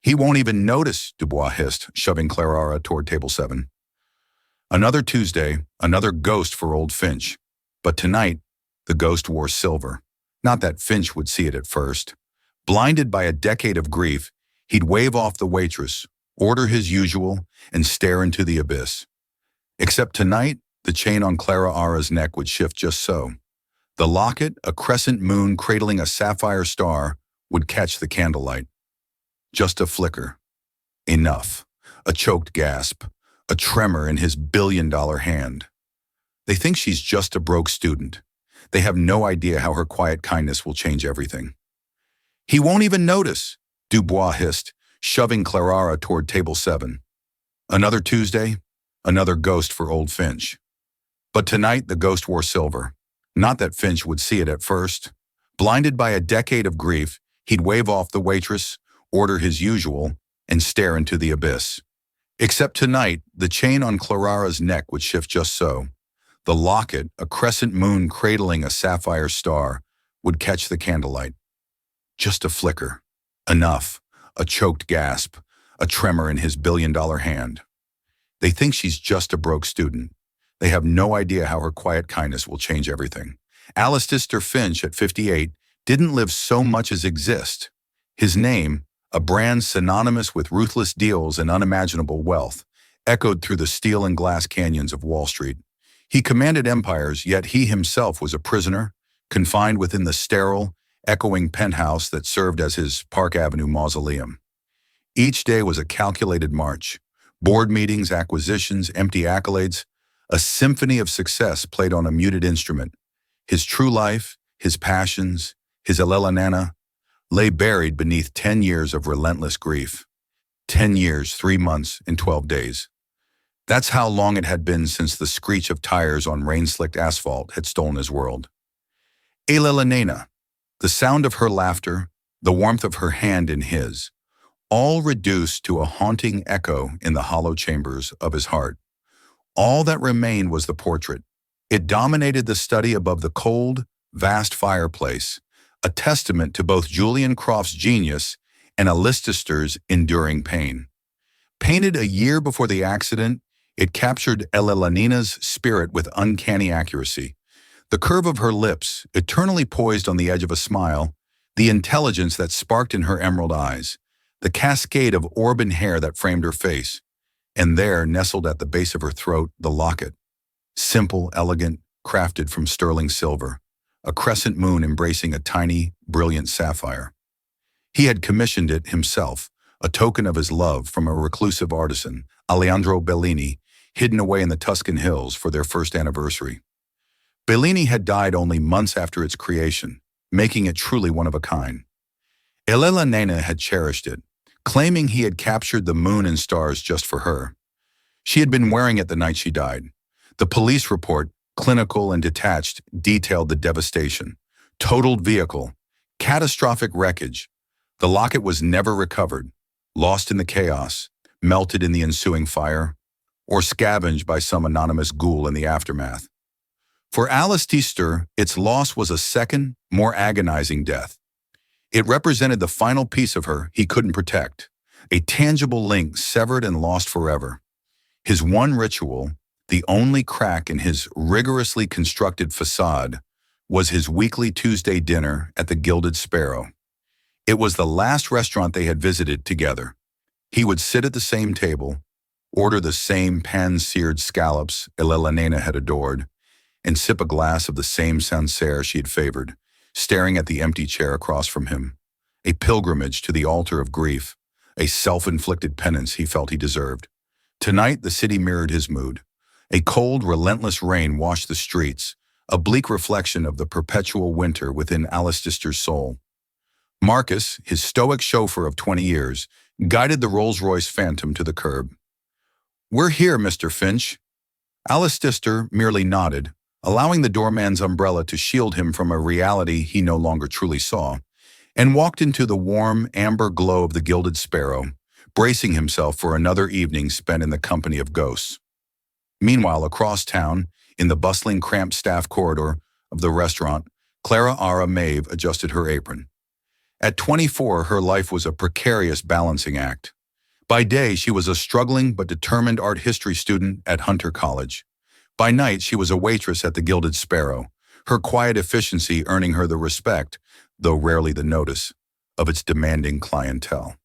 He won't even notice, Dubois hissed, shoving Clara toward table 7. Another Tuesday, another ghost for old Finch. But tonight, the ghost wore silver. Not that Finch would see it at first. Blinded by a decade of grief, he'd wave off the waitress, order his usual, and stare into the abyss. Except tonight, the chain on Clara's neck would shift just so. The locket, a crescent moon cradling a sapphire star, would catch the candlelight. Just a flicker. Enough. A choked gasp. A tremor in his billion-dollar hand. They think she's just a broke student. They have no idea how her quiet kindness will change everything. He won't even notice, Dubois hissed, shoving Clara toward table 7. Another Tuesday, another ghost for old Finch. But tonight the ghost wore silver. Not that Finch would see it at first. Blinded by a decade of grief, he'd wave off the waitress, order his usual, and stare into the abyss. Except tonight, the chain on Clara's neck would shift just so. The locket, a crescent moon cradling a sapphire star, would catch the candlelight. Just a flicker. Enough. A choked gasp. A tremor in his billion-dollar hand. They think she's just a broke student. They have no idea how her quiet kindness will change everything. Alistair Finch, at 58, didn't live so much as exist. His name, a brand synonymous with ruthless deals and unimaginable wealth, echoed through the steel and glass canyons of Wall Street. He commanded empires, yet he himself was a prisoner, confined within the sterile, echoing penthouse that served as his Park Avenue mausoleum. Each day was a calculated march. Board meetings, acquisitions, empty accolades, a symphony of success played on a muted instrument. His true life, his passions, his Nana, lay buried beneath 10 years of relentless grief. 10 years, 3 months, and 12 days. That's how long it had been since the screech of tires on rain-slicked asphalt had stolen his world. Nana, the sound of her laughter, the warmth of her hand in his, all reduced to a haunting echo in the hollow chambers of his heart. All that remained was the portrait. It dominated the study above the cold, vast fireplace, a testament to both Julian Croft's genius and Alistair's enduring pain. Painted a year before the accident, it captured Nana's spirit with uncanny accuracy. The curve of her lips, eternally poised on the edge of a smile, the intelligence that sparked in her emerald eyes, the cascade of auburn hair that framed her face, and there, nestled at the base of her throat, the locket. Simple, elegant, crafted from sterling silver, a crescent moon embracing a tiny, brilliant sapphire. He had commissioned it himself, a token of his love from a reclusive artisan, Alejandro Bellini, hidden away in the Tuscan hills for their first anniversary. Bellini had died only months after its creation, making it truly one of a kind. Nana had cherished it, claiming he had captured the moon and stars just for her. She had been wearing it the night she died. The police report, clinical and detached, detailed the devastation. Totaled vehicle, catastrophic wreckage. The locket was never recovered, lost in the chaos, melted in the ensuing fire, or scavenged by some anonymous ghoul in the aftermath. For Alistair, its loss was a second, more agonizing death. It represented the final piece of her he couldn't protect, a tangible link severed and lost forever. His one ritual, the only crack in his rigorously constructed facade, was his weekly Tuesday dinner at the Gilded Sparrow. It was the last restaurant they had visited together. He would sit at the same table, order the same pan-seared scallops Nana had adored, and sip a glass of the same Sancerre she had favored, staring at the empty chair across from him. A pilgrimage to the altar of grief, a self-inflicted penance he felt he deserved. Tonight, the city mirrored his mood. A cold, relentless rain washed the streets, a bleak reflection of the perpetual winter within Alistair's soul. Marcus, his stoic chauffeur of 20 years, guided the Rolls-Royce Phantom to the curb. "We're here, Mr. Finch." Alistair merely nodded, allowing the doorman's umbrella to shield him from a reality he no longer truly saw, and walked into the warm, amber glow of the Gilded Sparrow, bracing himself for another evening spent in the company of ghosts. Meanwhile, across town, in the bustling, cramped staff corridor of the restaurant, Clara Maeve adjusted her apron. At 24, her life was a precarious balancing act. By day, she was a struggling but determined art history student at Hunter College. By night, she was a waitress at the Gilded Sparrow, her quiet efficiency earning her the respect, though rarely the notice, of its demanding clientele.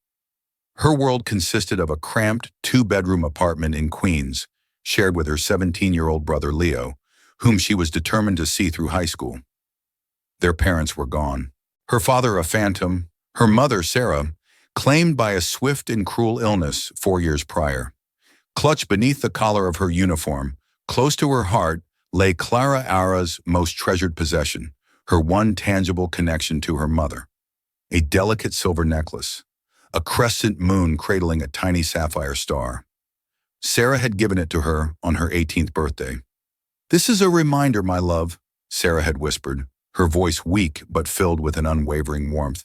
Her world consisted of a cramped two-bedroom apartment in Queens, shared with her 17-year-old brother Leo, whom she was determined to see through high school. Their parents were gone. Her father a phantom, her mother, Sarah, claimed by a swift and cruel illness 4 years prior. Clutched beneath the collar of her uniform, close to her heart, lay Clara Ara's most treasured possession, her one tangible connection to her mother. A delicate silver necklace, a crescent moon cradling a tiny sapphire star. Sarah had given it to her on her 18th birthday. "This is a reminder, my love," Sarah had whispered, her voice weak but filled with an unwavering warmth,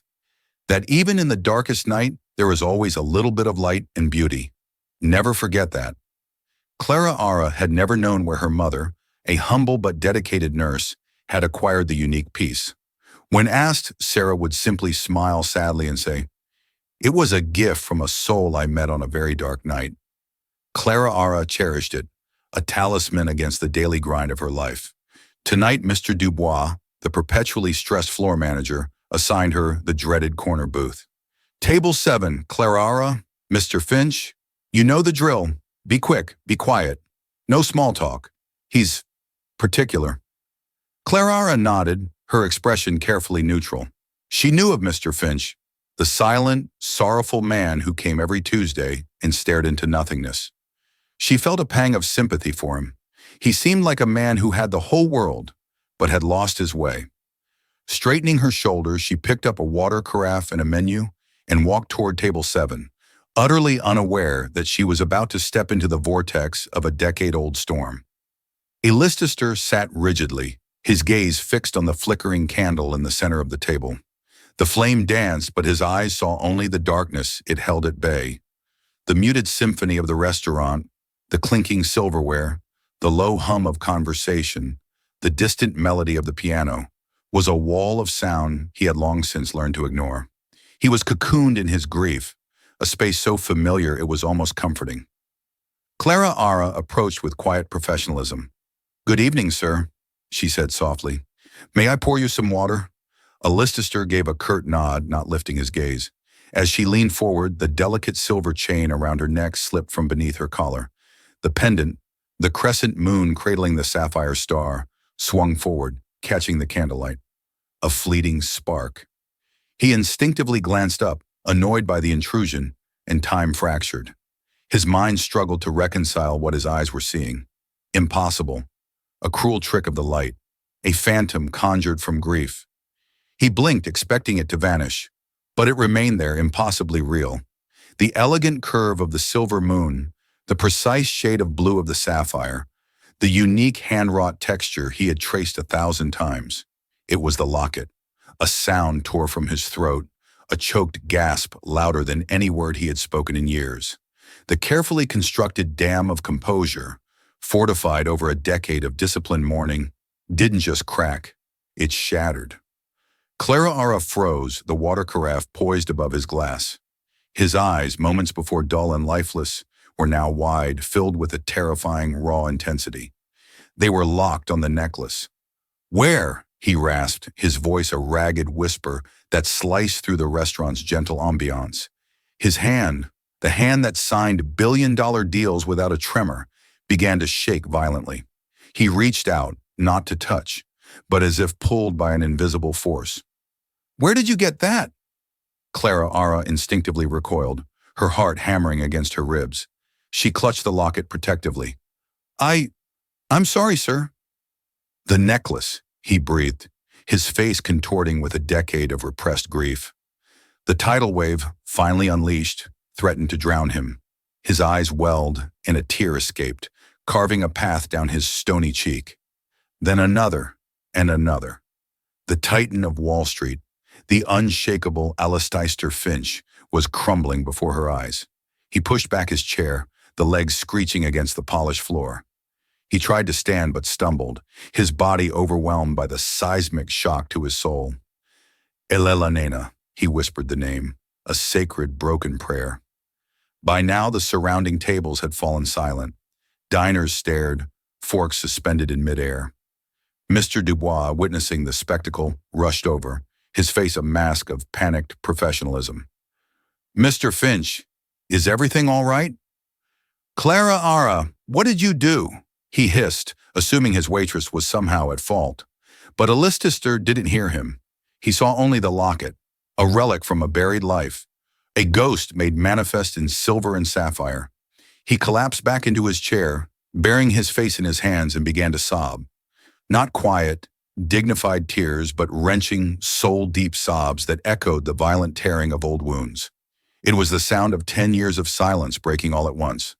"that even in the darkest night, there is always a little bit of light and beauty. Never forget that." Clara Ara had never known where her mother, a humble but dedicated nurse, had acquired the unique piece. When asked, Sarah would simply smile sadly and say, "It was a gift from a soul I met on a very dark night." Clara Ara cherished it, a talisman against the daily grind of her life. Tonight, Mr. Dubois, the perpetually stressed floor manager, assigned her the dreaded corner booth. "Table 7, Clara Ara, Mr. Finch. You know the drill. Be quick, be quiet. No small talk. He's particular." Clara Ara nodded, her expression carefully neutral. She knew of Mr. Finch, the silent, sorrowful man who came every Tuesday and stared into nothingness. She felt a pang of sympathy for him. He seemed like a man who had the whole world, but had lost his way. Straightening her shoulders, she picked up a water carafe and a menu and walked toward table 7, utterly unaware that she was about to step into the vortex of a decade-old storm. A Leicester sat rigidly, his gaze fixed on the flickering candle in the center of the table. The flame danced, but his eyes saw only the darkness it held at bay. The muted symphony of the restaurant, the clinking silverware, the low hum of conversation, the distant melody of the piano, was a wall of sound he had long since learned to ignore. He was cocooned in his grief, a space so familiar it was almost comforting. Clara Ara approached with quiet professionalism. "Good evening, sir," she said softly. "May I pour you some water?" A Leicester gave a curt nod, not lifting his gaze. As she leaned forward, the delicate silver chain around her neck slipped from beneath her collar. The pendant, the crescent moon cradling the sapphire star, swung forward, catching the candlelight. A fleeting spark. He instinctively glanced up, annoyed by the intrusion, and time fractured. His mind struggled to reconcile what his eyes were seeing. Impossible. A cruel trick of the light. A phantom conjured from grief. He blinked, expecting it to vanish, but it remained there, impossibly real. The elegant curve of the silver moon, the precise shade of blue of the sapphire, the unique hand-wrought texture he had traced 1,000 times. It was the locket. A sound tore from his throat, a choked gasp louder than any word he had spoken in years. The carefully constructed dam of composure, fortified over a decade of disciplined mourning, didn't just crack, it shattered. Clara Ara froze, the water carafe poised above his glass. His eyes, moments before dull and lifeless, were now wide, filled with a terrifying, raw intensity. They were locked on the necklace. "Where?" he rasped, his voice a ragged whisper that sliced through the restaurant's gentle ambiance. His hand, the hand that signed billion-dollar deals without a tremor, began to shake violently. He reached out, not to touch, but as if pulled by an invisible force. "Where did you get that?" Clara Ara instinctively recoiled, her heart hammering against her ribs. She clutched the locket protectively. I'm sorry, sir." "The necklace," he breathed, his face contorting with a decade of repressed grief. The tidal wave, finally unleashed, threatened to drown him. His eyes welled, and a tear escaped, carving a path down his stony cheek. Then another, and another. The titan of Wall Street, the unshakable Alistair Finch, was crumbling before her eyes. He pushed back his chair, the legs screeching against the polished floor. He tried to stand but stumbled, his body overwhelmed by the seismic shock to his soul. "Elela Nena," He whispered the name, a sacred broken prayer. By now the surrounding tables had fallen silent. Diners stared, forks suspended in midair. Mr. Dubois, witnessing the spectacle, rushed over, his face a mask of panicked professionalism. "Mr. Finch, is everything all right?" "Clara Ara, what did you do?" he hissed, assuming his waitress was somehow at fault. But Alistair didn't hear him. He saw only the locket, a relic from a buried life, a ghost made manifest in silver and sapphire. He collapsed back into his chair, burying his face in his hands, and began to sob. Not quiet, dignified tears, but wrenching, soul-deep sobs that echoed the violent tearing of old wounds. It was the sound of 10 years of silence breaking all at once.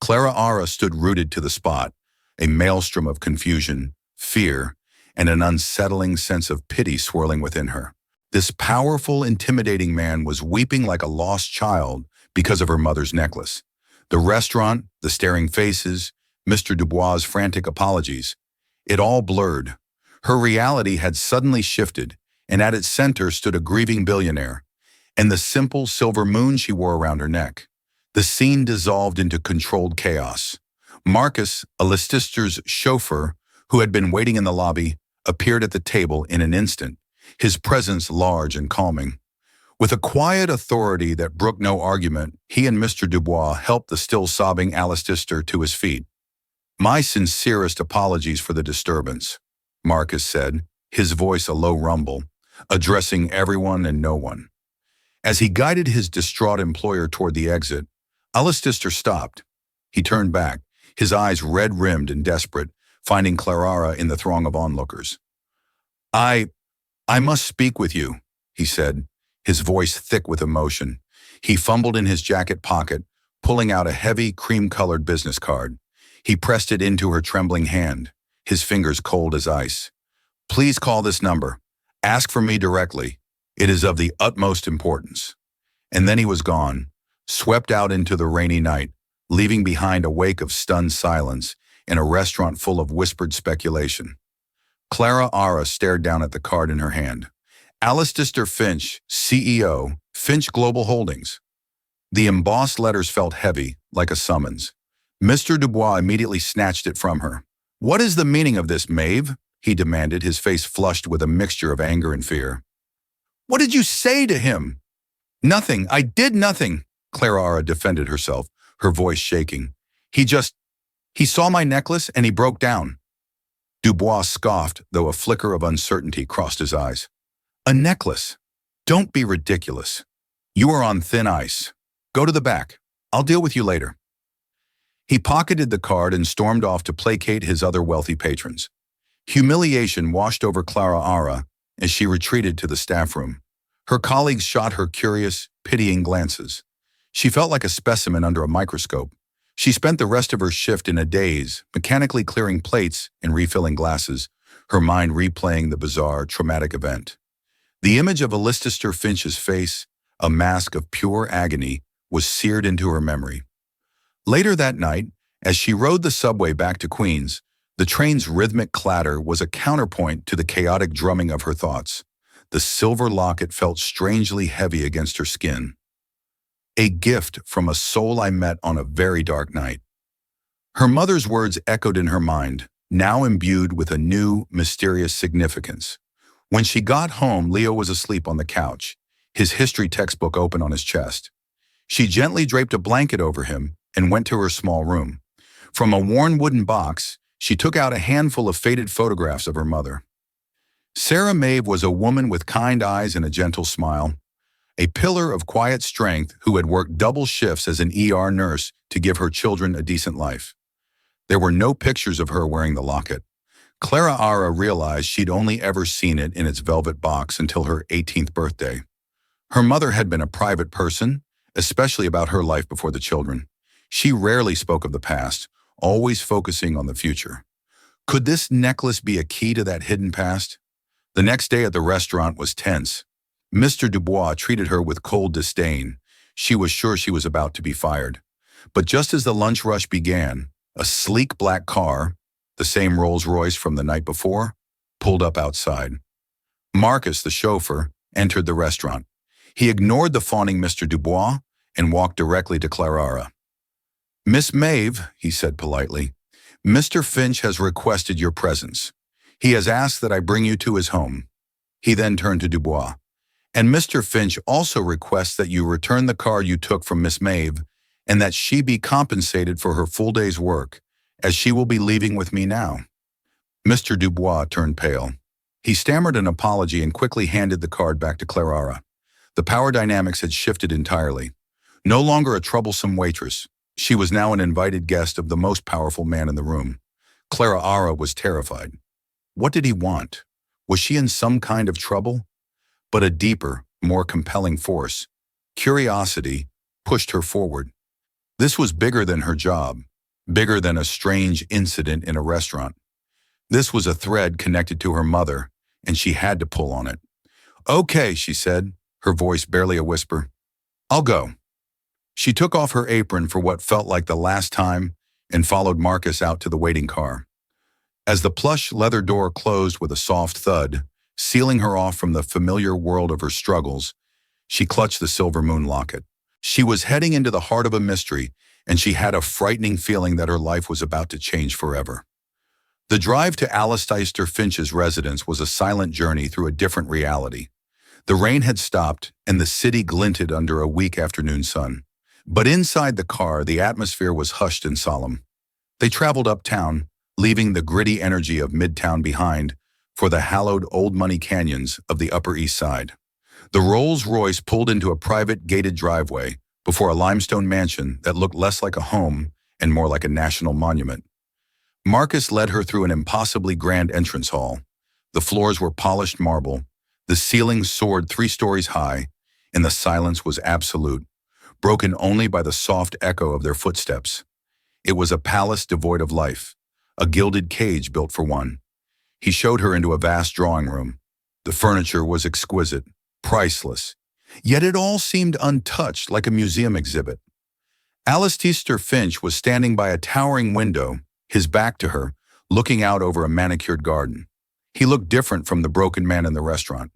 Clara Ara stood rooted to the spot, a maelstrom of confusion, fear, and an unsettling sense of pity swirling within her. This powerful, intimidating man was weeping like a lost child because of her mother's necklace. The restaurant, the staring faces, Mr. Dubois' frantic apologies, it all blurred. Her reality had suddenly shifted, and at its center stood a grieving billionaire, and the simple silver moon she wore around her neck. The scene dissolved into controlled chaos. Marcus, Alistair's chauffeur, who had been waiting in the lobby, appeared at the table in an instant, his presence large and calming. With a quiet authority that brooked no argument, he and Mr. Dubois helped the still sobbing Alistair to his feet. "My sincerest apologies for the disturbance," Marcus said, his voice a low rumble, addressing everyone and no one. As he guided his distraught employer toward the exit, Alistair stopped. He turned back, his eyes red-rimmed and desperate, finding Clara in the throng of onlookers. I must speak with you," he said, his voice thick with emotion. He fumbled in his jacket pocket, pulling out a heavy, cream-colored business card. He pressed it into her trembling hand, his fingers cold as ice. "Please call this number. Ask for me directly. It is of the utmost importance." And then he was gone, swept out into the rainy night, leaving behind a wake of stunned silence in a restaurant full of whispered speculation. Clara Ara stared down at the card in her hand. Alistair Finch, CEO, Finch Global Holdings. The embossed letters felt heavy, like a summons. Mr. Dubois immediately snatched it from her. "What is the meaning of this, Maeve?" he demanded, his face flushed with a mixture of anger and fear. "What did you say to him?" "Nothing. I did nothing," Clara defended herself, her voice shaking. He saw my necklace and he broke down." Dubois scoffed, though a flicker of uncertainty crossed his eyes. "A necklace? Don't be ridiculous. You are on thin ice. Go to the back. I'll deal with you later." He pocketed the card and stormed off to placate his other wealthy patrons. Humiliation washed over Clara Ara as she retreated to the staff room. Her colleagues shot her curious, pitying glances. She felt like a specimen under a microscope. She spent the rest of her shift in a daze, mechanically clearing plates and refilling glasses, her mind replaying the bizarre, traumatic event. The image of Alistair Finch's face, a mask of pure agony, was seared into her memory. Later that night, as she rode the subway back to Queens, the train's rhythmic clatter was a counterpoint to the chaotic drumming of her thoughts. The silver locket felt strangely heavy against her skin. A gift from a soul I met on a very dark night. Her mother's words echoed in her mind, now imbued with a new, mysterious significance. When she got home, Leo was asleep on the couch, his history textbook open on his chest. She gently draped a blanket over him and went to her small room. From a worn wooden box, she took out a handful of faded photographs of her mother. Sarah Maeve was a woman with kind eyes and a gentle smile, a pillar of quiet strength who had worked double shifts as an ER nurse to give her children a decent life. There were no pictures of her wearing the locket. Clara Ara realized she'd only ever seen it in its velvet box until her 18th birthday. Her mother had been a private person, especially about her life before the children. She rarely spoke of the past, always focusing on the future. Could this necklace be a key to that hidden past? The next day at the restaurant was tense. Mr. Dubois treated her with cold disdain. She was sure she was about to be fired. But just as the lunch rush began, a sleek black car, the same Rolls-Royce from the night before, pulled up outside. Marcus, the chauffeur, entered the restaurant. He ignored the fawning Mr. Dubois and walked directly to Clara. "Miss Maeve," he said politely, "Mr. Finch has requested your presence. He has asked that I bring you to his home." He then turned to Dubois. "And Mr. Finch also requests that you return the card you took from Miss Maeve and that she be compensated for her full day's work, as she will be leaving with me now." Mr. Dubois turned pale. He stammered an apology and quickly handed the card back to Clara. The power dynamics had shifted entirely. No longer a troublesome waitress, she was now an invited guest of the most powerful man in the room. Clara was terrified. What did he want? Was she in some kind of trouble? But a deeper, more compelling force, curiosity, pushed her forward. This was bigger than her job, bigger than a strange incident in a restaurant. This was a thread connected to her mother, and she had to pull on it. "Okay," she said, her voice barely a whisper. "I'll go." She took off her apron for what felt like the last time and followed Marcus out to the waiting car. As the plush leather door closed with a soft thud, sealing her off from the familiar world of her struggles, she clutched the silver moon locket. She was heading into the heart of a mystery, and she had a frightening feeling that her life was about to change forever. The drive to Alistair Finch's residence was a silent journey through a different reality. The rain had stopped, and the city glinted under a weak afternoon sun. But inside the car, the atmosphere was hushed and solemn. They traveled uptown, leaving the gritty energy of Midtown behind for the hallowed old money canyons of the Upper East Side. The Rolls-Royce pulled into a private gated driveway before a limestone mansion that looked less like a home and more like a national monument. Marcus led her through an impossibly grand entrance hall. The floors were polished marble, the ceilings soared 3 stories high, and the silence was absolute, broken only by the soft echo of their footsteps. It was a palace devoid of life, a gilded cage built for one. He showed her into a vast drawing room. The furniture was exquisite, priceless, yet it all seemed untouched like a museum exhibit. Alistair Finch was standing by a towering window, his back to her, looking out over a manicured garden. He looked different from the broken man in the restaurant.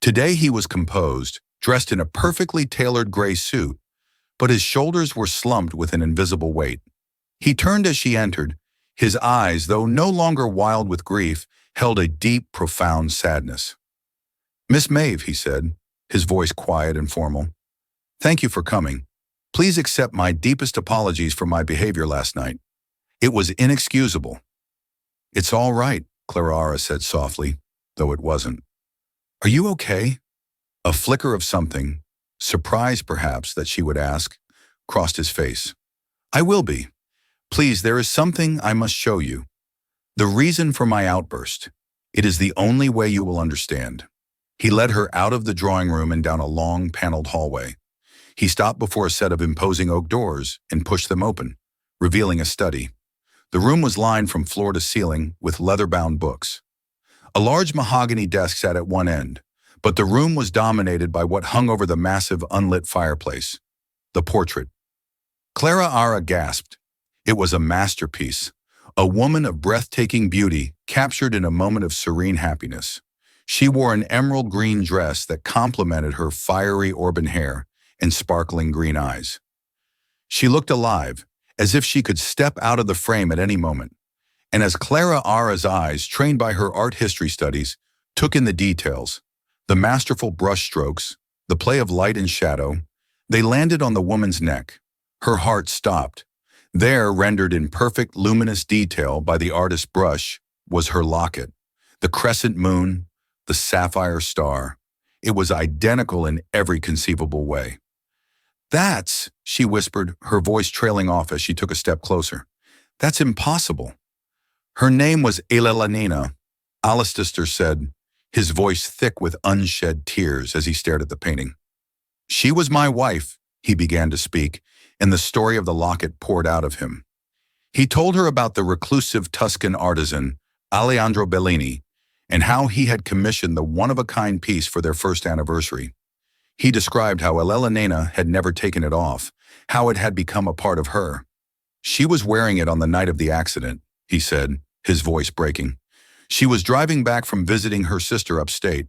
Today he was composed, dressed in a perfectly tailored gray suit, but his shoulders were slumped with an invisible weight. He turned as she entered. His eyes, though no longer wild with grief, held a deep, profound sadness. "Miss Maeve," he said, his voice quiet and formal, "thank you for coming. Please accept my deepest apologies for my behavior last night. It was inexcusable." "It's all right," Clara said softly, though it wasn't. "Are you okay?" A flicker of something, surprise perhaps that she would ask, crossed his face. "I will be. Please, there is something I must show you. The reason for my outburst. It is the only way you will understand." He led her out of the drawing room and down a long, paneled hallway. He stopped before a set of imposing oak doors and pushed them open, revealing a study. The room was lined from floor to ceiling with leather-bound books. A large mahogany desk sat at one end, but the room was dominated by what hung over the massive unlit fireplace, the portrait. Clara gasped. It was a masterpiece, a woman of breathtaking beauty captured in a moment of serene happiness. She wore an emerald green dress that complemented her fiery auburn hair and sparkling green eyes. She looked alive, as if she could step out of the frame at any moment. And as Clara's eyes, trained by her art history studies, took in the details, the masterful brushstrokes, the play of light and shadow, they landed on the woman's neck. Her heart stopped. There, rendered in perfect luminous detail by the artist's brush, was her locket, the crescent moon, the sapphire star. It was identical in every conceivable way. "That's," she whispered, her voice trailing off as she took a step closer. "That's impossible." Her name was Elena, Alistair said, his voice thick with unshed tears as he stared at the painting. "She was my wife," he began to speak, and the story of the locket poured out of him. He told her about the reclusive Tuscan artisan, Alejandro Bellini, and how he had commissioned the one-of-a-kind piece for their first anniversary. He described how Elena had never taken it off, how it had become a part of her. "She was wearing it on the night of the accident," he said, his voice breaking. "She was driving back from visiting her sister upstate.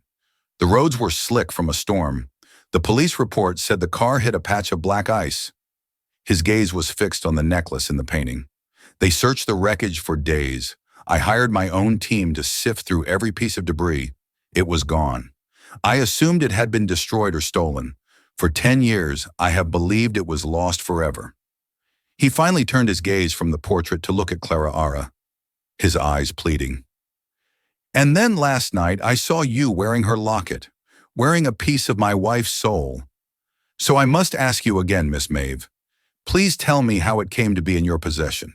The roads were slick from a storm. The police report said the car hit a patch of black ice. His gaze was fixed on the necklace in the painting. They searched the wreckage for days. I hired my own team to sift through every piece of debris. It was gone. I assumed it had been destroyed or stolen. For 10 years, I have believed it was lost forever. He finally turned his gaze from the portrait to look at Clara Ara, his eyes pleading. And then last night, I saw you wearing her locket, wearing a piece of my wife's soul. So I must ask you again, Miss Maeve. Please tell me how it came to be in your possession.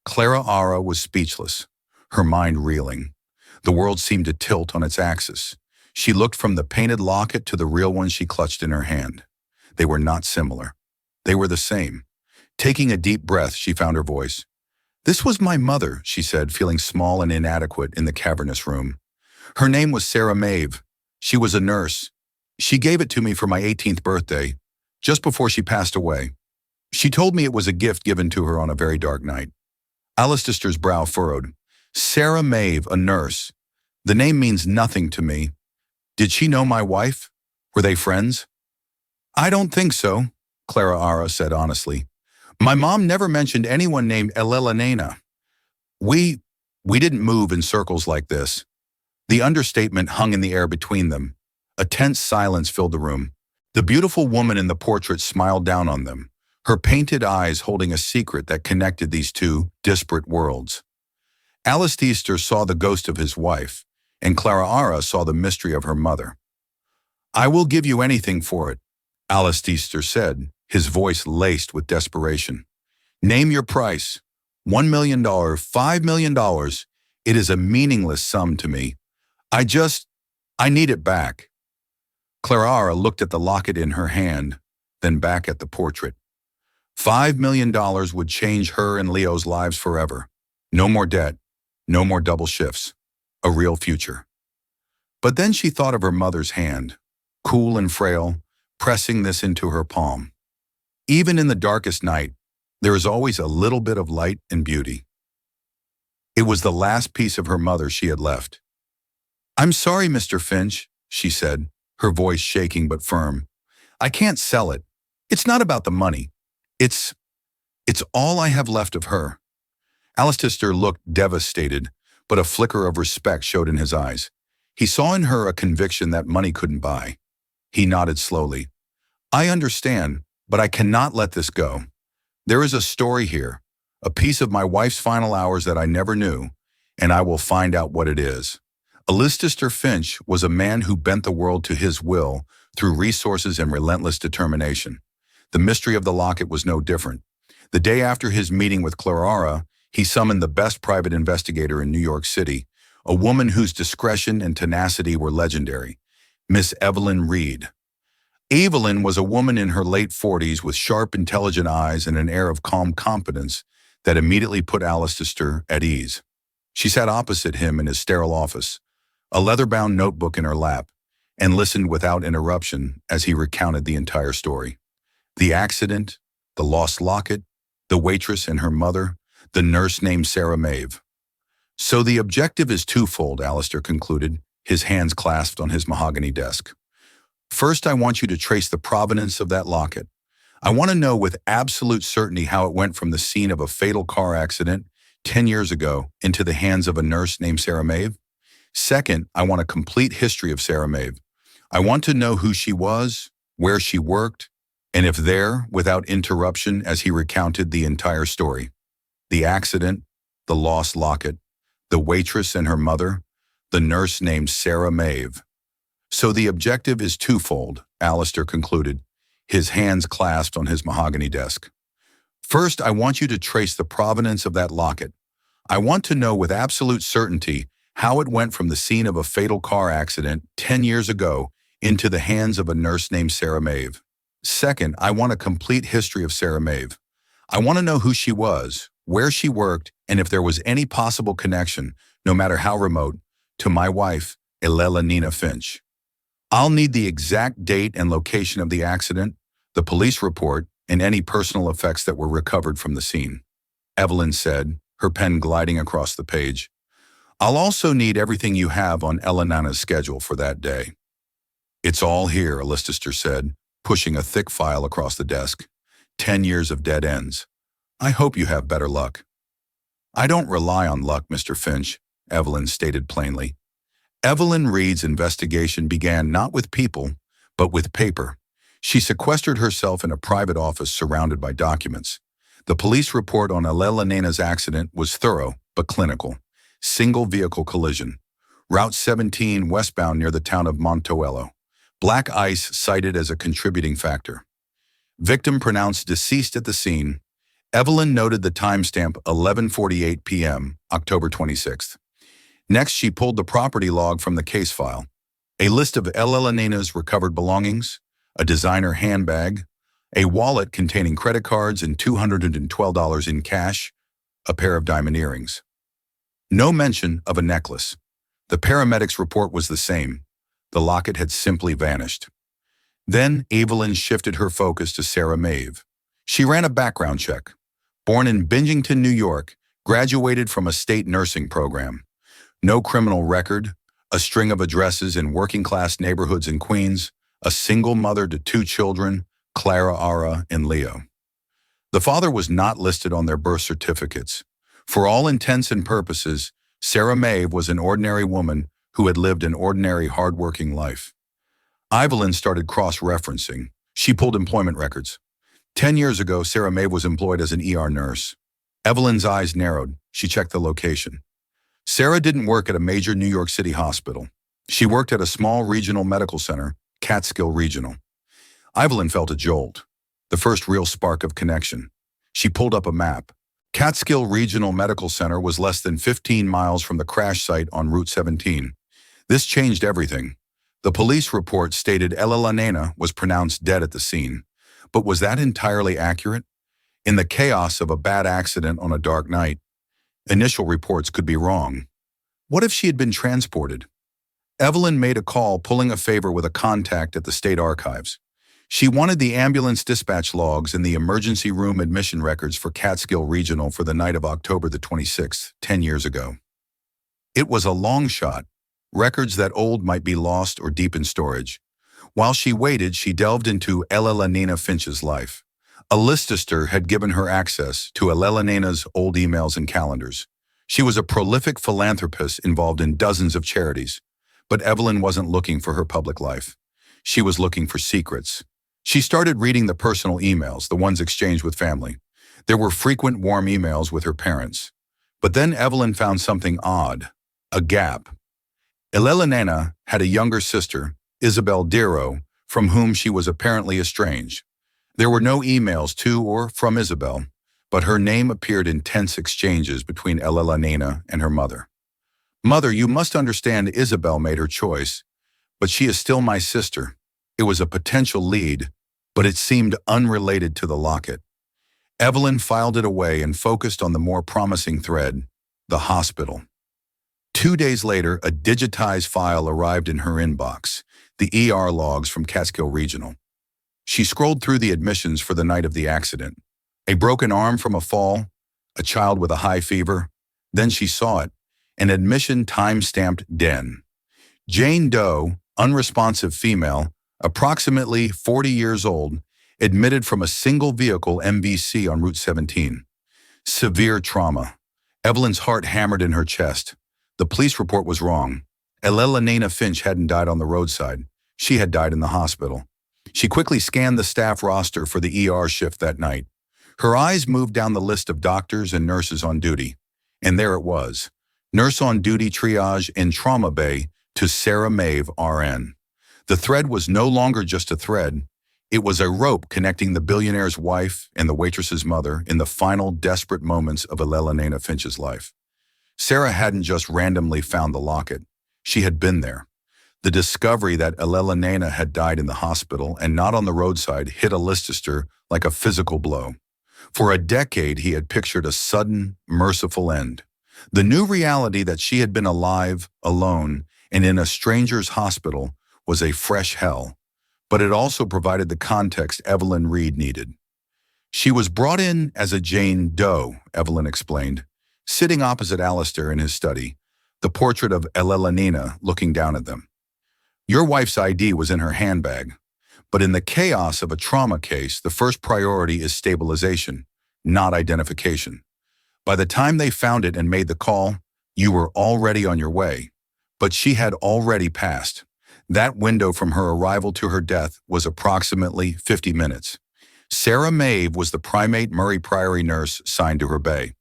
Clara Ara was speechless, her mind reeling. The world seemed to tilt on its axis. She looked from the painted locket to the real one she clutched in her hand. They were not similar. They were the same. Taking a deep breath, she found her voice. This was my mother, she said, feeling small and inadequate in the cavernous room. Her name was Sarah Maeve. She was a nurse. She gave it to me for my 18th birthday, just before she passed away. She told me it was a gift given to her on a very dark night. Alistair's brow furrowed. Sarah Maeve, a nurse. The name means nothing to me. Did she know my wife? Were they friends? I don't think so, Clara Ara said honestly. My mom never mentioned anyone named Elena. We didn't move in circles like this. The understatement hung in the air between them. A tense silence filled the room. The beautiful woman in the portrait smiled down on them, her painted eyes holding a secret that connected these two disparate worlds. Alistair saw the ghost of his wife, and Clara Ara saw the mystery of her mother. I will give you anything for it, Alistair said, his voice laced with desperation. Name your price. $1 million, $5 million. It is a meaningless sum to me. I need it back. Clara Ara looked at the locket in her hand, then back at the portrait. $5 million would change her and Leo's lives forever. No more debt, no more double shifts. A real future. But then she thought of her mother's hand, cool and frail, pressing this into her palm. Even in the darkest night, there is always a little bit of light and beauty. It was the last piece of her mother she had left. I'm sorry, Mr. Finch, she said, her voice shaking but firm. I can't sell it. It's not about the money. It's all I have left of her. Alistair looked devastated, but a flicker of respect showed in his eyes. He saw in her a conviction that money couldn't buy. He nodded slowly. I understand, but I cannot let this go. There is a story here, a piece of my wife's final hours that I never knew, and I will find out what it is. Alistair Finch was a man who bent the world to his will through resources and relentless determination. The mystery of the locket was no different. The day after his meeting with Clara Ara, he summoned the best private investigator in New York City, a woman whose discretion and tenacity were legendary, Miss Evelyn Reed. Evelyn was a woman in her late 40s with sharp, intelligent eyes and an air of calm competence that immediately put Alistair at ease. She sat opposite him in his sterile office, a leather-bound notebook in her lap, and listened without interruption as he recounted the entire story. The accident, the lost locket, the waitress and her mother, the nurse named Sarah Maeve. So the objective is twofold, Alistair concluded, his hands clasped on his mahogany desk. First, I want you to trace the provenance of that locket. I want to know with absolute certainty how it went from the scene of a fatal car accident 10 years ago into the hands of a nurse named Sarah Maeve. Second, I want a complete history of Sarah Maeve. I want to know who she was, where she worked, and if there, without interruption as he recounted the entire story. The accident, the lost locket, the waitress and her mother, the nurse named Sarah Maeve. So the objective is twofold, Alistair concluded, his hands clasped on his mahogany desk. First, I want you to trace the provenance of that locket. I want to know with absolute certainty how it went from the scene of a fatal car accident 10 years ago into the hands of a nurse named Sarah Maeve. Second, I want a complete history of Sarah Maeve. I want to know who she was, where she worked, and if there was any possible connection, no matter how remote, to my wife, Elena Finch. I'll need the exact date and location of the accident, the police report, and any personal effects that were recovered from the scene. Evelyn said, her pen gliding across the page. I'll also need everything you have on Elena's schedule for that day. It's all here, Lister said, pushing a thick file across the desk. 10 years of dead ends. I hope you have better luck. I don't rely on luck, Mr. Finch, Evelyn stated plainly. Evelyn Reed's investigation began not with people, but with paper. She sequestered herself in a private office surrounded by documents. The police report on Elelena's accident was thorough, but clinical. Single vehicle collision. Route 17 westbound near the town of Montoello. Black ice cited as a contributing factor. Victim pronounced deceased at the scene. Evelyn noted the timestamp 11:48 p.m., October 26th. Next, she pulled the property log from the case file. A list of Elelena's recovered belongings, a designer handbag, a wallet containing credit cards and $212 in cash, a pair of diamond earrings. No mention of a necklace. The paramedics' report was the same. The locket had simply vanished. Then Evelyn shifted her focus to Sarah Maeve. She ran a background check. Born in Binghamton, New York, graduated from a state nursing program. No criminal record, a string of addresses in working-class neighborhoods in Queens, a single mother to 2 children, Clara, Ara, and Leo. The father was not listed on their birth certificates. For all intents and purposes, Sarah Maeve was an ordinary woman who had lived an ordinary, hard-working life. Evelyn started cross-referencing. She pulled employment records. 10 years ago, Sarah Maeve was employed as an ER nurse. Evelyn's eyes narrowed. She checked the location. Sarah didn't work at a major New York City hospital. She worked at a small regional medical center, Catskill Regional. Evelyn felt a jolt, the first real spark of connection. She pulled up a map. Catskill Regional Medical Center was less than 15 miles from the crash site on Route 17. This changed everything. The police report stated Elelena was pronounced dead at the scene. But was that entirely accurate? In the chaos of a bad accident on a dark night, initial reports could be wrong. What if she had been transported? Evelyn made a call, pulling a favor with a contact at the state archives. She wanted the ambulance dispatch logs and the emergency room admission records for Catskill Regional for the night of October the 26th, 10 years ago. It was a long shot. Records that old might be lost or deep in storage. While she waited, she delved into Elelena Finch's life. A listister had given her access to Elelena's old emails and calendars. She was a prolific philanthropist involved in dozens of charities. But Evelyn wasn't looking for her public life. She was looking for secrets. She started reading the personal emails, the ones exchanged with family. There were frequent warm emails with her parents. But then Evelyn found something odd, a gap. Elelena had a younger sister, Isabel Diro, from whom she was apparently estranged. There were no emails to or from Isabel, but her name appeared in tense exchanges between Elelena and her mother. "Mother, you must understand Isabel made her choice, but she is still my sister." It was a potential lead, but it seemed unrelated to the locket. Evelyn filed it away and focused on the more promising thread, the hospital. 2 days later, a digitized file arrived in her inbox, the ER logs from Catskill Regional. She scrolled through the admissions for the night of the accident. A broken arm from a fall, a child with a high fever. Then she saw it, an admission time-stamped den. Jane Doe, unresponsive female, approximately 40 years old, admitted from a single vehicle MVC on Route 17. Severe trauma. Evelyn's heart hammered in her chest. The police report was wrong. Elelena Finch hadn't died on the roadside. She had died in the hospital. She quickly scanned the staff roster for the ER shift that night. Her eyes moved down the list of doctors and nurses on duty. And there it was. Nurse on duty triage in trauma bay to Sarah Maeve, RN. The thread was no longer just a thread. It was a rope connecting the billionaire's wife and the waitress's mother in the final desperate moments of Elelena Finch's life. Sarah hadn't just randomly found the locket. She had been there. The discovery that Elelena had died in the hospital and not on the roadside hit a listister like a physical blow. For a decade, he had pictured a sudden, merciful end. The new reality that she had been alive, alone, and in a stranger's hospital was a fresh hell, but it also provided the context Evelyn Reed needed. She was brought in as a Jane Doe, Evelyn explained, sitting opposite Alistair in his study, the portrait of Elelena looking down at them. Your wife's ID was in her handbag. But in the chaos of a trauma case, the first priority is stabilization, not identification. By the time they found it and made the call, you were already on your way. But she had already passed. That window from her arrival to her death was approximately 50 minutes. Sarah Maeve was the primate Murray Priory nurse signed to her bay.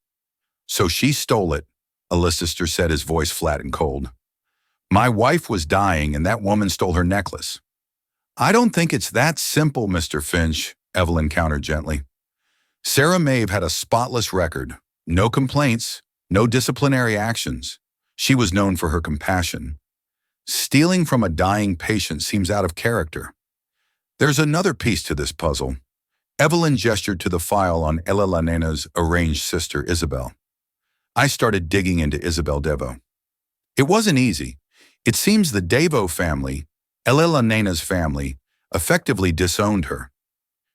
So she stole it, Allister said, his voice flat and cold. My wife was dying and that woman stole her necklace. I don't think it's that simple, Mr. Finch, Evelyn countered gently. Sarah Maeve had a spotless record. No complaints, no disciplinary actions. She was known for her compassion. Stealing from a dying patient seems out of character. There's another piece to this puzzle. Evelyn gestured to the file on Elena Nena's arranged sister, Isabel. I started digging into Isabel Devo. It wasn't easy. It seems the Devo family, Elena Nena's family, effectively disowned her.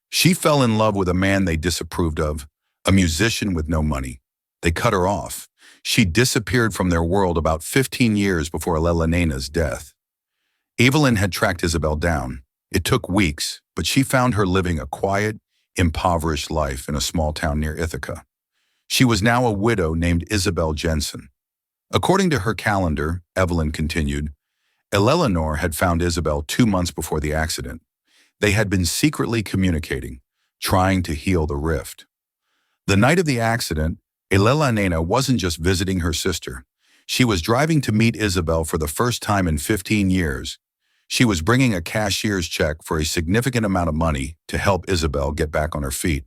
She fell in love with a man they disapproved of, a musician with no money. They cut her off. She disappeared from their world about 15 years before Elena Nena's death. Evelyn had tracked Isabel down. It took weeks, but she found her living a quiet, impoverished life in a small town near Ithaca. She was now a widow named Isabel Jensen. According to her calendar, Evelyn continued, Eleanor had found Isabel 2 months before the accident. They had been secretly communicating, trying to heal the rift. The night of the accident, Elena wasn't just visiting her sister. She was driving to meet Isabel for the first time in 15 years. She was bringing a cashier's check for a significant amount of money to help Isabel get back on her feet,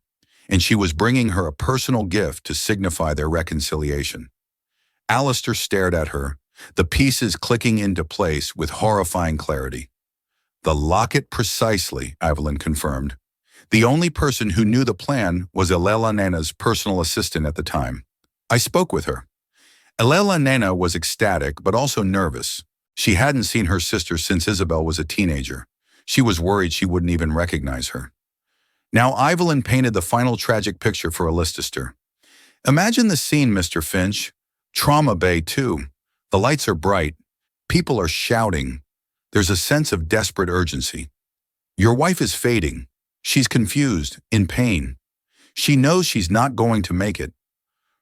and she was bringing her a personal gift to signify their reconciliation. Allister stared at her, the pieces clicking into place with horrifying clarity. The locket precisely, Evelyn confirmed. The only person who knew the plan was Elena's personal assistant at the time. I spoke with her. Elena was ecstatic, but also nervous. She hadn't seen her sister since Isabel was a teenager. She was worried she wouldn't even recognize her. Now Evelyn painted the final tragic picture for Allister. Imagine the scene, Mr. Finch. Trauma Bay, too. The lights are bright. People are shouting. There's a sense of desperate urgency. Your wife is fading. She's confused, in pain. She knows she's not going to make it.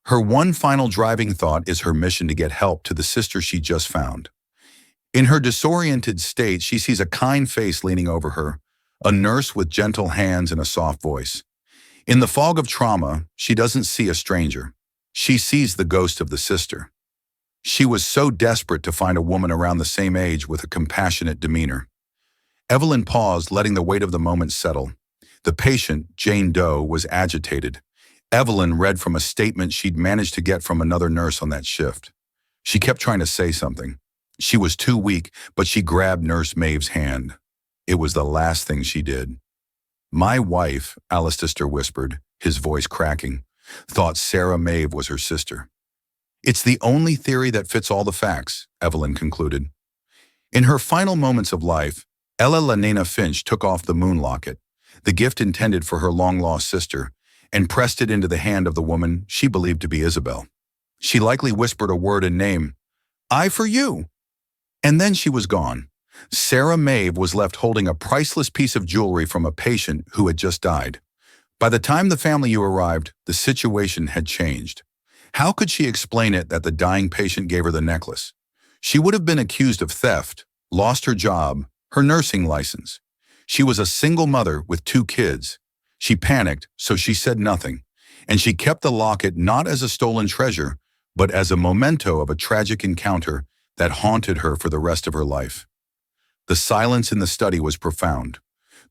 Her one final driving thought is her mission to get help to the sister she just found. In her disoriented state, she sees a kind face leaning over her, a nurse with gentle hands and a soft voice. In the fog of trauma, she doesn't see a stranger. She sees the ghost of the sister. She was so desperate to find a woman around the same age with a compassionate demeanor. Evelyn paused, letting the weight of the moment settle. The patient, Jane Doe, was agitated. Evelyn read from a statement she'd managed to get from another nurse on that shift. She kept trying to say something. She was too weak, but she grabbed Nurse Maeve's hand. It was the last thing she did. My wife, Allister whispered, his voice cracking, thought Sarah Maeve was her sister. It's the only theory that fits all the facts, Evelyn concluded. In her final moments of life, Elena Finch took off the moon locket, the gift intended for her long-lost sister, and pressed it into the hand of the woman she believed to be Isabel. She likely whispered a word and name, "I for you." And then she was gone. Sarah Maeve was left holding a priceless piece of jewelry from a patient who had just died. By the time the family arrived, the situation had changed. How could she explain it that the dying patient gave her the necklace? She would have been accused of theft, lost her job, her nursing license. She was a single mother with 2 kids. She panicked, so she said nothing, and she kept the locket not as a stolen treasure, but as a memento of a tragic encounter that haunted her for the rest of her life. The silence in the study was profound.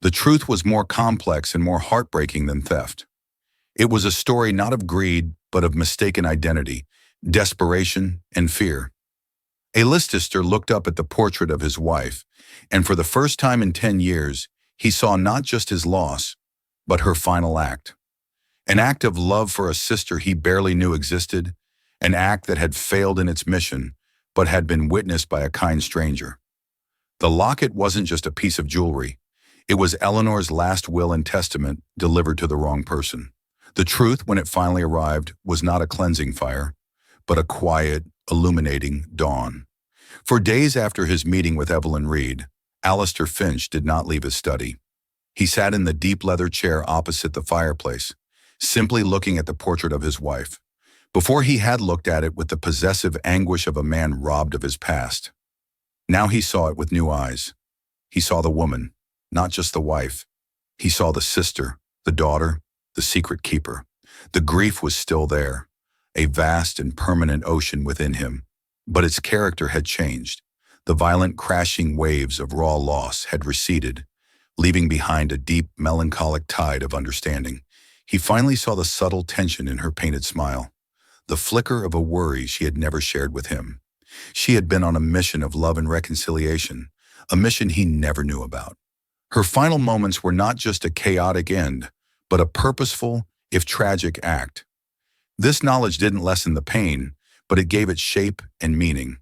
The truth was more complex and more heartbreaking than theft. It was a story not of greed, but of mistaken identity, desperation, and fear. Allister looked up at the portrait of his wife, and for the first time in 10 years, he saw not just his loss, but her final act. An act of love for a sister he barely knew existed, an act that had failed in its mission, but had been witnessed by a kind stranger. The locket wasn't just a piece of jewelry. It was Eleanor's last will and testament delivered to the wrong person. The truth, when it finally arrived, was not a cleansing fire, but a quiet, illuminating dawn. For days after his meeting with Evelyn Reed, Alistair Finch did not leave his study. He sat in the deep leather chair opposite the fireplace, simply looking at the portrait of his wife. Before he had looked at it with the possessive anguish of a man robbed of his past. Now he saw it with new eyes. He saw the woman, not just the wife. He saw the sister, the daughter, the secret keeper. The grief was still there, a vast and permanent ocean within him. But its character had changed. The violent crashing waves of raw loss had receded, leaving behind a deep, melancholic tide of understanding. He finally saw the subtle tension in her painted smile, the flicker of a worry she had never shared with him. She had been on a mission of love and reconciliation, a mission he never knew about. Her final moments were not just a chaotic end, but a purposeful, if tragic, act. This knowledge didn't lessen the pain, but it gave it shape and meaning.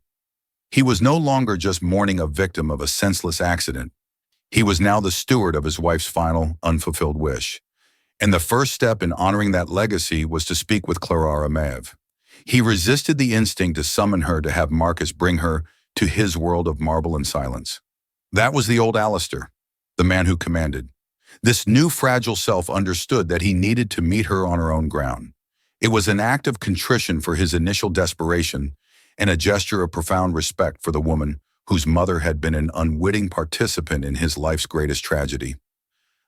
He was no longer just mourning a victim of a senseless accident. He was now the steward of his wife's final, unfulfilled wish. And the first step in honoring that legacy was to speak with Clara Maeve. He resisted the instinct to summon her to have Marcus bring her to his world of marble and silence. That was the old Alistair, the man who commanded. This new fragile self understood that he needed to meet her on her own ground. It was an act of contrition for his initial desperation and a gesture of profound respect for the woman whose mother had been an unwitting participant in his life's greatest tragedy.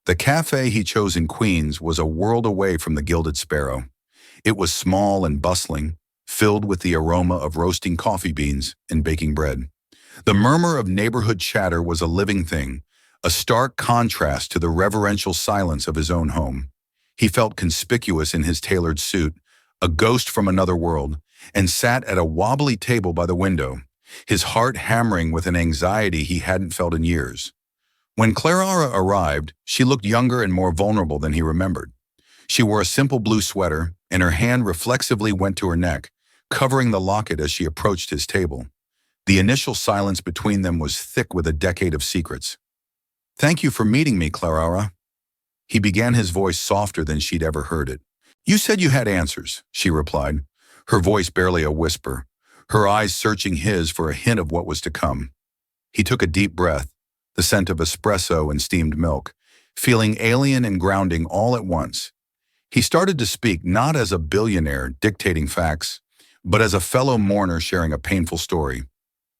The cafe he chose in Queens was a world away from the Gilded Sparrow. It was small and bustling, filled with the aroma of roasting coffee beans and baking bread. The murmur of neighborhood chatter was a living thing, a stark contrast to the reverential silence of his own home. He felt conspicuous in his tailored suit, a ghost from another world, and sat at a wobbly table by the window, his heart hammering with an anxiety he hadn't felt in years. When Clara arrived, she looked younger and more vulnerable than he remembered. She wore a simple blue sweater, and her hand reflexively went to her neck, covering the locket as she approached his table. The initial silence between them was thick with a decade of secrets. "Thank you for meeting me, Clara." He began, his voice softer than she'd ever heard it. "You said you had answers," she replied, her voice barely a whisper, her eyes searching his for a hint of what was to come. He took a deep breath, the scent of espresso and steamed milk, feeling alien and grounding all at once. He started to speak not as a billionaire dictating facts, but as a fellow mourner sharing a painful story.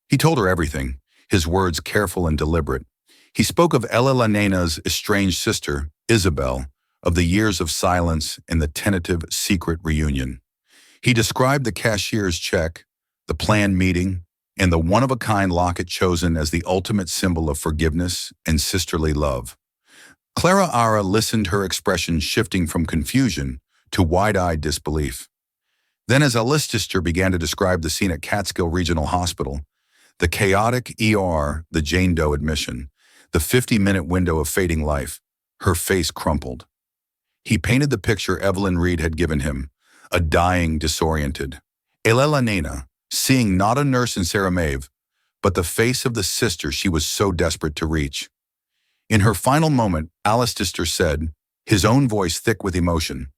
He told her everything, his words careful and deliberate. He spoke of Elena's estranged sister, Isabel, of the years of silence and the tentative secret reunion. He described the cashier's check, the planned meeting, and the one-of-a-kind locket chosen as the ultimate symbol of forgiveness and sisterly love. Clara listened, her expression shifting from confusion to wide-eyed disbelief. Then as Alistair began to describe the scene at Catskill Regional Hospital, the chaotic ER, the Jane Doe admission, the 50-minute window of fading life, her face crumpled. He painted the picture Evelyn Reed had given him, a dying, disoriented Elena, seeing not a nurse in Sarah Maeve, but the face of the sister she was so desperate to reach. In her final moment, Alistair said, his own voice thick with emotion,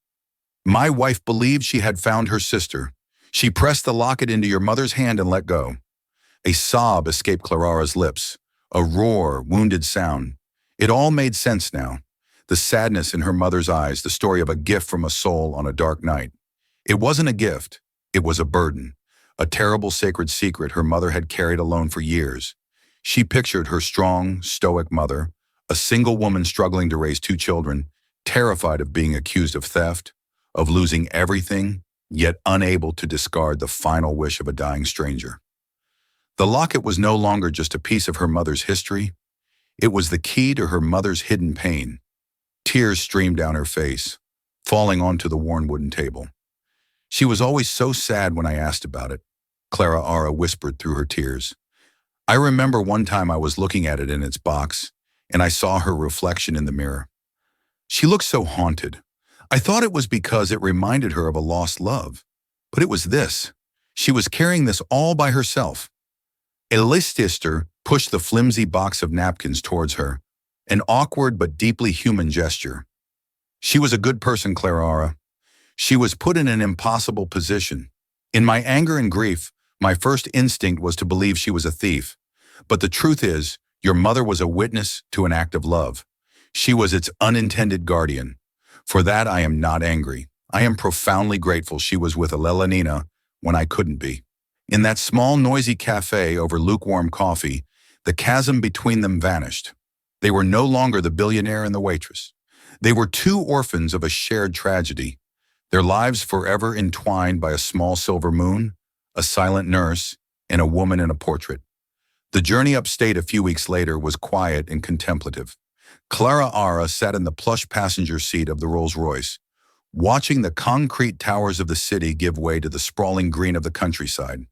"My wife believed she had found her sister. She pressed the locket into your mother's hand and let go." A sob escaped Clara's lips, a roar, wounded sound. It all made sense now. The sadness in her mother's eyes, the story of a gift from a soul on a dark night. It wasn't a gift, it was a burden, a terrible sacred secret her mother had carried alone for years. She pictured her strong, stoic mother, a single woman struggling to raise 2 children, terrified of being accused of theft, of losing everything, yet unable to discard the final wish of a dying stranger. The locket was no longer just a piece of her mother's history. It was the key to her mother's hidden pain. Tears streamed down her face, falling onto the worn wooden table. "She was always so sad when I asked about it," Clara whispered through her tears. "I remember one time I was looking at it in its box, and I saw her reflection in the mirror. She looked so haunted. I thought it was because it reminded her of a lost love. But it was this. She was carrying this all by herself." Alistair pushed the flimsy box of napkins towards her, an awkward but deeply human gesture. "She was a good person, Clara. She was put in an impossible position. In my anger and grief, my first instinct was to believe she was a thief. But the truth is, Your mother was a witness to an act of love. She was its unintended guardian. For that I am not angry. I am profoundly grateful she was with Elena when I couldn't be. In that small, noisy cafe over lukewarm coffee, the chasm between them vanished. They were no longer the billionaire and the waitress. They were two orphans of a shared tragedy, their lives forever entwined by a small silver moon, a silent nurse, and a woman in a portrait. The journey upstate a few weeks later was quiet and contemplative. Clara Ara sat in the plush passenger seat of the Rolls-Royce, watching the concrete towers of the city give way to the sprawling green of the countryside.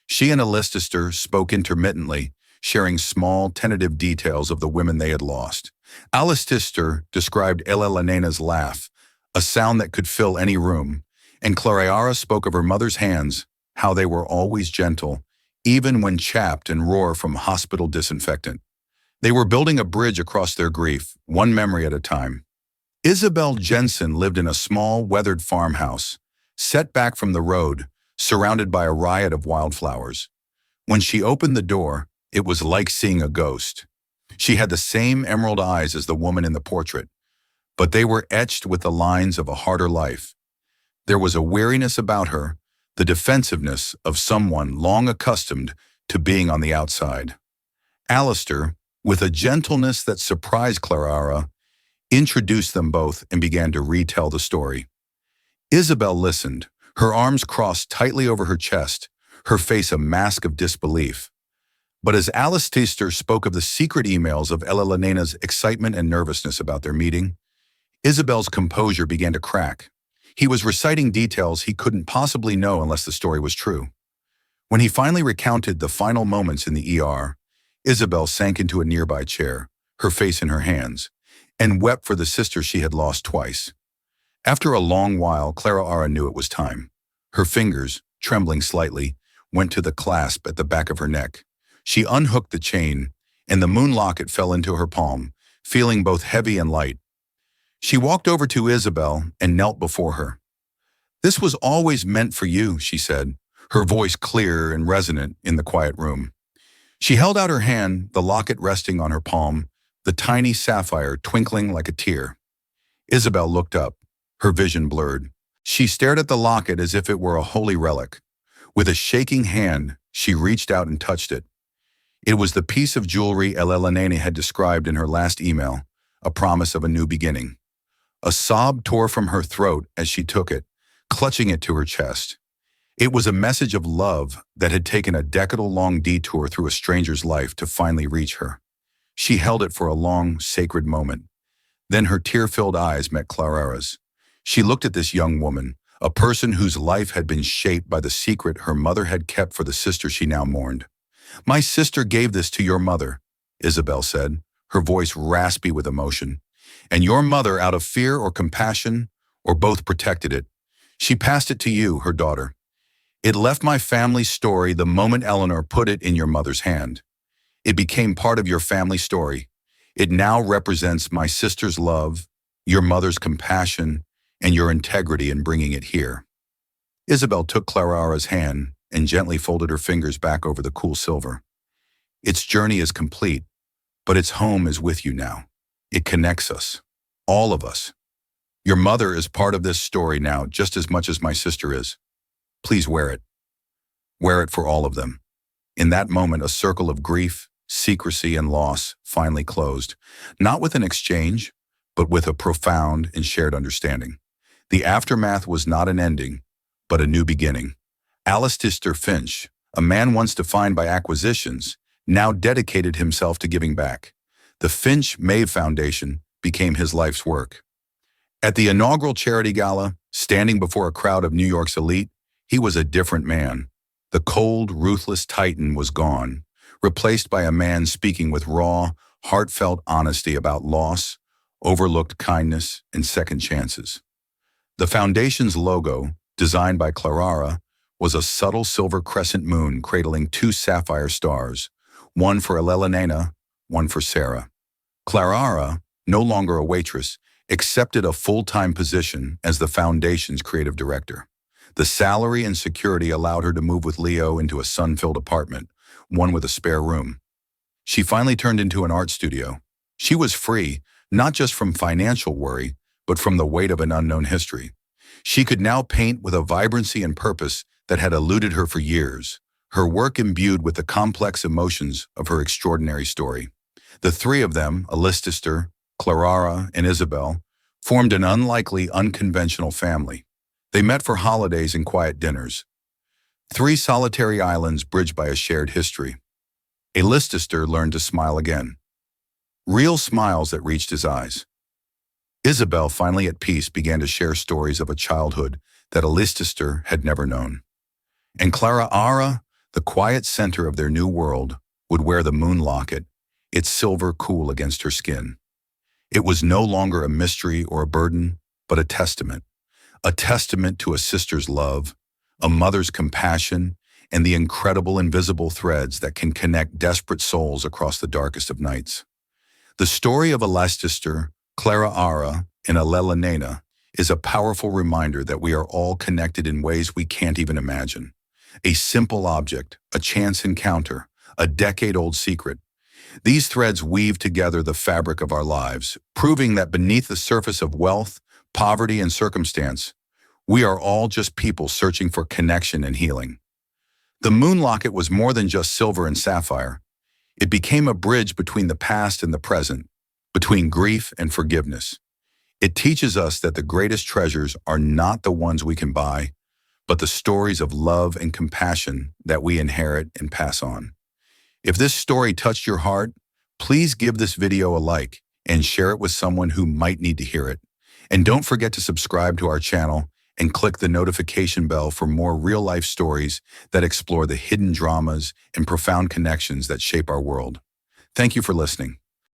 She and Alistair spoke intermittently, sharing small, tentative details of the women they had lost. Alistair described Elena's laugh, a sound that could fill any room, and Clara spoke of her mother's hands, how they were always gentle, even when chapped and raw from hospital disinfectant. They were building a bridge across their grief, one memory at a time. Isabel Jensen lived in a small, weathered farmhouse, set back from the road, surrounded by a riot of wildflowers. When she opened the door, it was like seeing a ghost. She had the same emerald eyes as the woman in the portrait, but they were etched with the lines of a harder life. There was a weariness about her, the defensiveness of someone long accustomed to being on the outside. Alistair, with a gentleness that surprised Clara, introduced them both and began to retell the story. Isabel listened, her arms crossed tightly over her chest, her face a mask of disbelief. But as Alistair spoke of the secret emails of Elena's excitement and nervousness about their meeting, Isabel's composure began to crack. He was reciting details he couldn't possibly know unless the story was true. When he finally recounted the final moments in the ER, Isabel sank into a nearby chair, her face in her hands, and wept for the sister she had lost twice. After a long while, Clara knew it was time. Her fingers, trembling slightly, went to the clasp at the back of her neck. She unhooked the chain, and the moon locket fell into her palm, feeling both heavy and light. She walked over to Isabel and knelt before her. "This was always meant for you," she said, her voice clear and resonant in the quiet room. She held out her hand, the locket resting on her palm, the tiny sapphire twinkling like a tear. Isabel looked up, her vision blurred. She stared at the locket as if it were a holy relic. With a shaking hand, she reached out and touched it. It was the piece of jewelry Elena had described in her last email, a promise of a new beginning. A sob tore from her throat as she took it, clutching it to her chest. It was a message of love that had taken a decade-long detour through a stranger's life to finally reach her. She held it for a long, sacred moment. Then her tear-filled eyes met Clara's. She looked at this young woman, a person whose life had been shaped by the secret her mother had kept for the sister she now mourned. "My sister gave this to your mother," Isabel said, her voice raspy with emotion. "And your mother, out of fear or compassion, or both, protected it. She passed it to you, her daughter. It left my family's story the moment Eleanor put it in your mother's hand. It became part of your family story. It now represents my sister's love, your mother's compassion, and your integrity in bringing it here." Isabel took Clara's hand and gently folded her fingers back over the cool silver. "Its journey is complete, but its home is with you now. It connects us, all of us. Your mother is part of this story now just as much as my sister is. Please wear it. Wear it for all of them." In that moment, a circle of grief, secrecy, and loss finally closed, not with an exchange, but with a profound and shared understanding. The aftermath was not an ending, but a new beginning. Alistair Finch, a man once defined by acquisitions, now dedicated himself to giving back. The Finch-Maeve Foundation became his life's work. At the inaugural charity gala, standing before a crowd of New York's elite, he was a different man. The cold, ruthless titan was gone, replaced by a man speaking with raw, heartfelt honesty about loss, overlooked kindness, and second chances. The foundation's logo, designed by Clara, was a subtle silver crescent moon cradling two sapphire stars, one for Elena, one for Sarah. Clara, no longer a waitress, accepted a full-time position as the foundation's creative director. The salary and security allowed her to move with Leo into a sun-filled apartment, one with a spare room. She finally turned into an art studio. She was free, not just from financial worry, but from the weight of an unknown history. She could now paint with a vibrancy and purpose that had eluded her for years, her work imbued with the complex emotions of her extraordinary story. The three of them, Alistair, Clara, and Isabel, formed an unlikely, unconventional family. They met for holidays and quiet dinners. Three solitary islands bridged by a shared history. Alistair learned to smile again. Real smiles that reached his eyes. Isabel, finally at peace, began to share stories of a childhood that Alistair had never known. And Clara, the quiet center of their new world, would wear the moon locket, its silver cool against her skin. It was no longer a mystery or a burden, but a testament to a sister's love, a mother's compassion, and the incredible invisible threads that can connect desperate souls across the darkest of nights. The story of Alistair, Clara, and Nena is a powerful reminder that we are all connected in ways we can't even imagine. A simple object, a chance encounter, a decade-old secret. These threads weave together the fabric of our lives, proving that beneath the surface of wealth, poverty, and circumstance, we are all just people searching for connection and healing. The moon locket was more than just silver and sapphire. It became a bridge between the past and the present, between grief and forgiveness. It teaches us that the greatest treasures are not the ones we can buy, but the stories of love and compassion that we inherit and pass on. If this story touched your heart, please give this video a like and share it with someone who might need to hear it. And don't forget to subscribe to our channel and click the notification bell for more real-life stories that explore the hidden dramas and profound connections that shape our world. Thank you for listening.